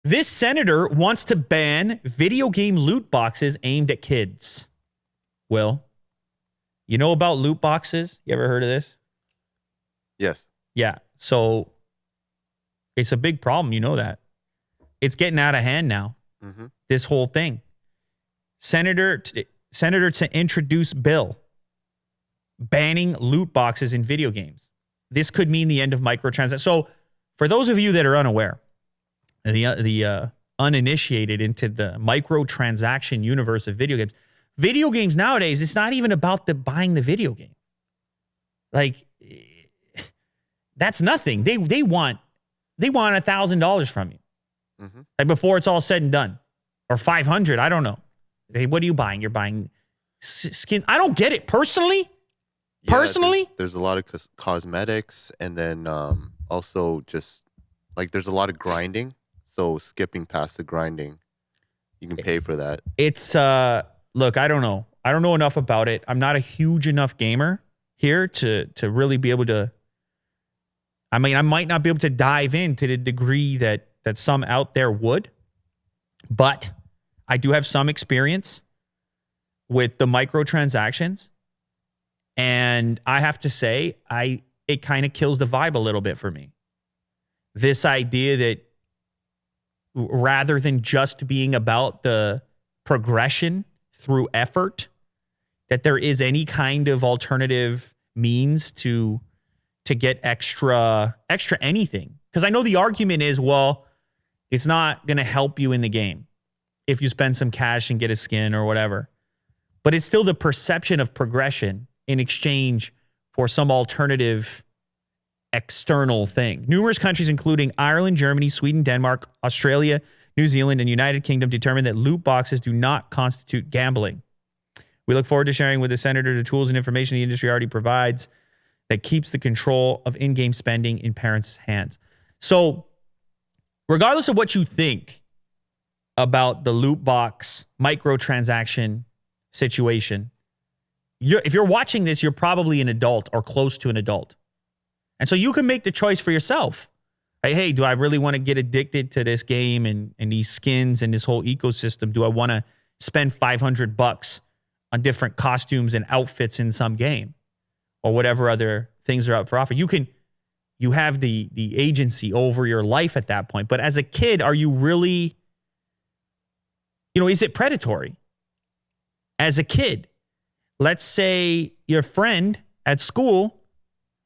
This senator wants to ban video game loot boxes aimed at kids. Will, you know about loot boxes? You ever heard of this? Yes. Yeah. So it's a big problem. You know that. It's getting out of hand now. Mm-hmm. This whole thing. Senator to introduce bill banning loot boxes in video games. This could mean the end of microtransactions. So for those of you that are unaware, the uninitiated into the microtransaction universe of video games nowadays, it's not even about buying the video game. Like, that's nothing. They want $1,000 from you. Mm-hmm. Like before it's all said and done. Or 500, I don't know. Hey, what are you buying? You're buying skin. I don't get it. Personally, there's a lot of cosmetics, and then also just like there's a lot of grinding. So skipping past the grinding, you can pay for that. It's look, I don't know. I don't know enough about it. I'm not a huge enough gamer here to really be able to. I mean, I might not be able to dive in to the degree that some out there would, but I do have some experience with the microtransactions, and I have to say, it kind of kills the vibe a little bit for me. This idea that rather than just being about the progression through effort, that there is any kind of alternative means to get extra anything. Because I know the argument is, well, it's not going to help you in the game if you spend some cash and get a skin or whatever. But it's still the perception of progression in exchange for some alternative external thing. Numerous countries, including Ireland, Germany, Sweden, Denmark, Australia, New Zealand, and United Kingdom, determined that loot boxes do not constitute gambling. We look forward to sharing with the senator the tools and information the industry already provides that keeps the control of in-game spending in parents' hands. So, regardless of what you think about the loot box microtransaction situation, if you're watching this, you're probably an adult or close to an adult. And so you can make the choice for yourself. Like, hey, do I really want to get addicted to this game and these skins and this whole ecosystem? Do I want to spend $500 on different costumes and outfits in some game or whatever other things are up for offer? You have the agency over your life at that point. But as a kid, are you really, is it predatory? As a kid, let's say your friend at school,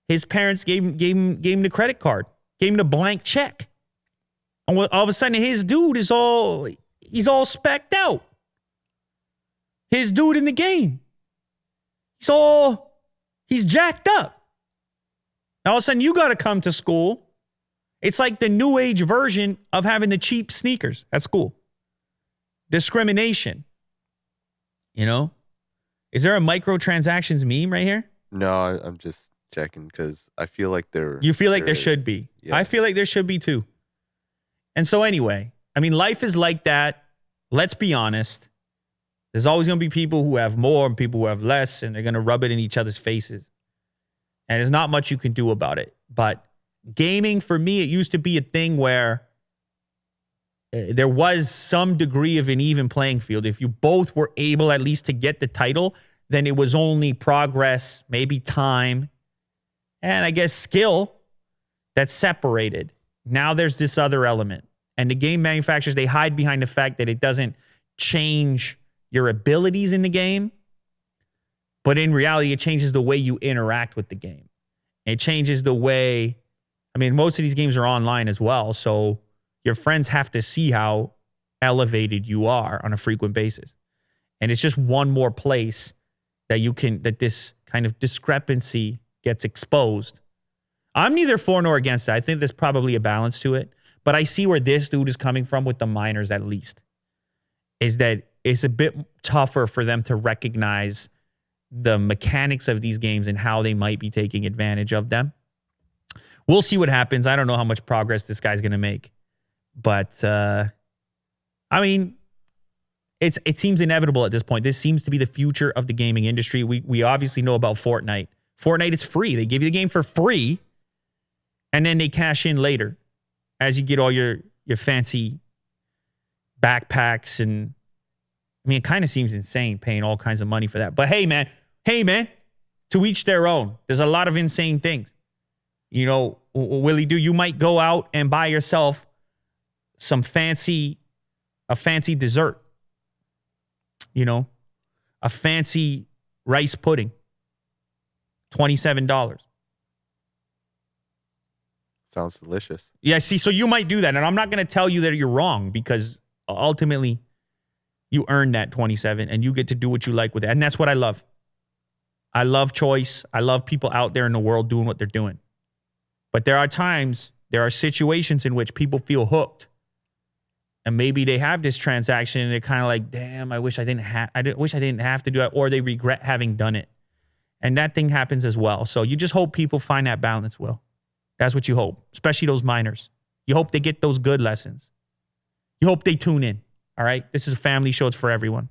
his parents gave him the credit card, gave him the blank check. And all of a sudden, his dude he's all specced out. His dude in the game, he's jacked up. All of a sudden, you got to come to school. It's like the new age version of having the cheap sneakers at school. Discrimination. Is there a microtransactions meme right here? No, I'm just checking because I feel like You feel like there should be. Yeah. I feel like there should be too. And so anyway, I mean, life is like that. Let's be honest. There's always going to be people who have more and people who have less, and they're going to rub it in each other's faces. And there's not much you can do about it. But gaming, for me, it used to be a thing where there was some degree of an even playing field. If you both were able at least to get the title, then it was only progress, maybe time, and I guess skill that separated. Now there's this other element. And the game manufacturers, they hide behind the fact that it doesn't change your abilities in the game. But in reality, it changes the way you interact with the game. It changes the way, most of these games are online as well. So your friends have to see how elevated you are on a frequent basis. And it's just one more place that this kind of discrepancy gets exposed. I'm neither for nor against it. I think there's probably a balance to it. But I see where this dude is coming from with the minors, at least, is that it's a bit tougher for them to recognize the mechanics of these games and how they might be taking advantage of them. We'll see what happens. I don't know how much progress this guy's going to make. But, it seems inevitable at this point. This seems to be the future of the gaming industry. We obviously know about Fortnite. Fortnite, it's free. They give you the game for free, and then they cash in later as you get all your fancy backpacks, and I mean, it kind of seems insane paying all kinds of money for that. But hey, man, to each their own. There's a lot of insane things. You know, Willie, you might go out and buy yourself a fancy dessert. You know, a fancy rice pudding. $27. Sounds delicious. Yeah, see, so you might do that. And I'm not going to tell you that you're wrong, because ultimately you earn that 27 and you get to do what you like with it. And that's what I love. I love choice. I love people out there in the world doing what they're doing. But there are situations in which people feel hooked. And maybe they have this transaction and they're kind of like, damn, I wish I didn't have to do it, or they regret having done it. And that thing happens as well. So you just hope people find that balance, Will. That's what you hope, especially those minors. You hope they get those good lessons. You hope they tune in, all right? This is a family show. It's for everyone.